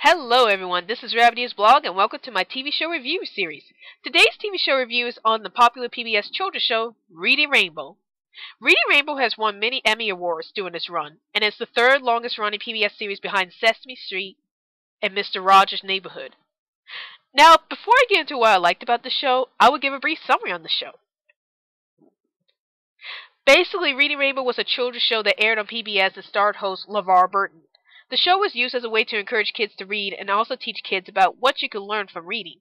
Hello everyone, this is Rabbitearsblog and welcome to my TV show review series. Today's TV show review is on the popular PBS children's show, Reading Rainbow. Reading Rainbow has won many Emmy Awards during its run, and it's the third longest running PBS series behind Sesame Street and Mr. Rogers' Neighborhood. Now, before I get into what I liked about the show, I will give a brief summary on the show. Basically, Reading Rainbow was a children's show that aired on PBS and starred host LeVar Burton. The show was used as a way to encourage kids to read and also teach kids about what you can learn from reading.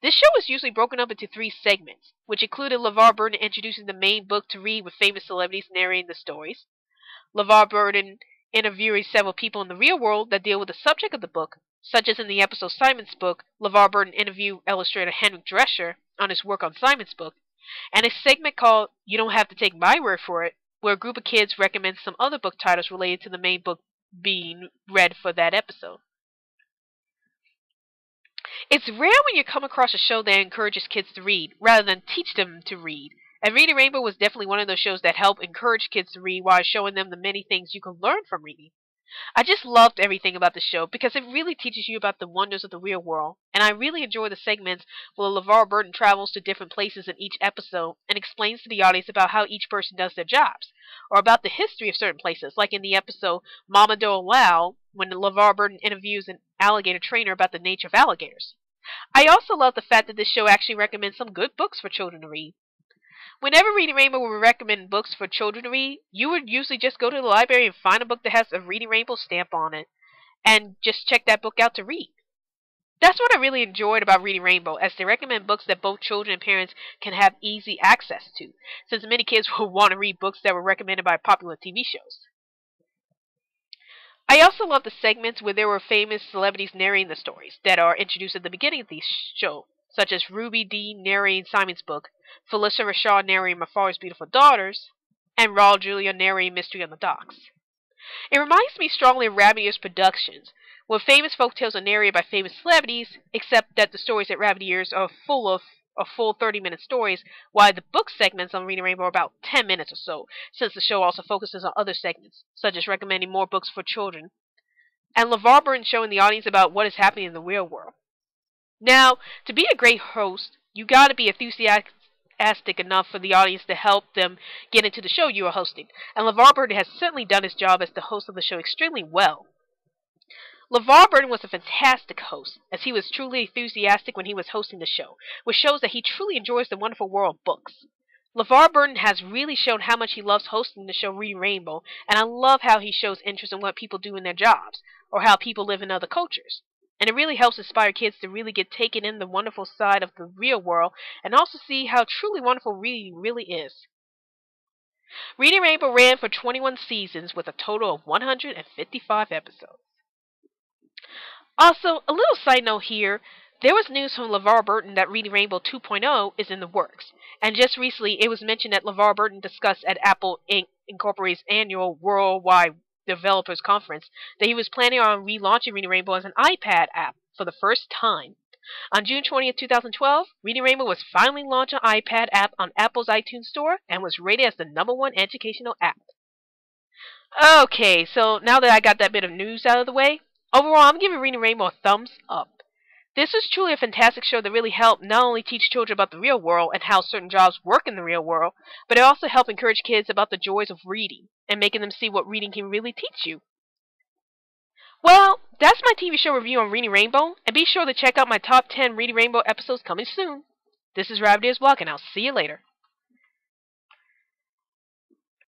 This show was usually broken up into 3 segments, which included LeVar Burton introducing the main book to read with famous celebrities narrating the stories, LeVar Burton interviewing several people in the real world that deal with the subject of the book, such as in the episode Simon's Book, LeVar Burton interviewed illustrator Henrik Drescher on his work on Simon's Book, and a segment called You Don't Have to Take My Word for It, where a group of kids recommends some other book titles related to the main book being read for that episode. It's rare when you come across a show that encourages kids to read, rather than teach them to read. And Reading Rainbow was definitely one of those shows that help encourage kids to read while showing them the many things you can learn from reading. I just loved everything about the show because it really teaches you about the wonders of the real world, and I really enjoy the segments where LeVar Burton travels to different places in each episode and explains to the audience about how each person does their jobs, or about the history of certain places, like in the episode Mama Doe Lao, when LeVar Burton interviews an alligator trainer about the nature of alligators. I also love the fact that this show actually recommends some good books for children to read. Whenever Reading Rainbow would recommend books for children to read, you would usually just go to the library and find a book that has a Reading Rainbow stamp on it, and just check that book out to read. That's what I really enjoyed about Reading Rainbow, as they recommend books that both children and parents can have easy access to, since many kids will want to read books that were recommended by popular TV shows. I also love the segments where there were famous celebrities narrating the stories that are introduced at the beginning of the show, such as Ruby Dee narrating Simon's Book, Phylicia Rashad narrating My Father's Beautiful Daughters, and Raul Julia narrating Mystery on the Docks. It reminds me strongly of Rabbit Ears Productions, where famous folktales are narrated by famous celebrities, except that the stories at Rabbit Ears are full 30-minute stories, while the book segments on Reading Rainbow are about 10 minutes or so, since the show also focuses on other segments, such as recommending more books for children, and LeVar Burton showing the audience about what is happening in the real world. Now, to be a great host, you gotta be enthusiastic enough for the audience to help them get into the show you are hosting, and LeVar Burton has certainly done his job as the host of the show extremely well. LeVar Burton was a fantastic host, as he was truly enthusiastic when he was hosting the show, which shows that he truly enjoys the wonderful world of books. LeVar Burton has really shown how much he loves hosting the show Reading Rainbow, and I love how he shows interest in what people do in their jobs, or how people live in other cultures. And it really helps inspire kids to really get taken in the wonderful side of the real world, and also see how truly wonderful reading really is. Reading Rainbow ran for 21 seasons with a total of 155 episodes. Also, a little side note here, there was news from LeVar Burton that Reading Rainbow 2.0 is in the works, and just recently it was mentioned that LeVar Burton discussed at Apple Inc.'s annual Worldwide Developers Conference that he was planning on relaunching Reading Rainbow as an iPad app for the first time. On June 20th, 2012, Reading Rainbow was finally launched an iPad app on Apple's iTunes Store and was rated as the #1 educational app. Okay, so now that I got that bit of news out of the way, overall I'm giving Reading Rainbow a thumbs up. This is truly a fantastic show that really helped not only teach children about the real world and how certain jobs work in the real world, but it also helped encourage kids about the joys of reading and making them see what reading can really teach you. Well, that's my TV show review on Reading Rainbow, and be sure to check out my top 10 Reading Rainbow episodes coming soon. This is Rabbitearsblog, and I'll see you later.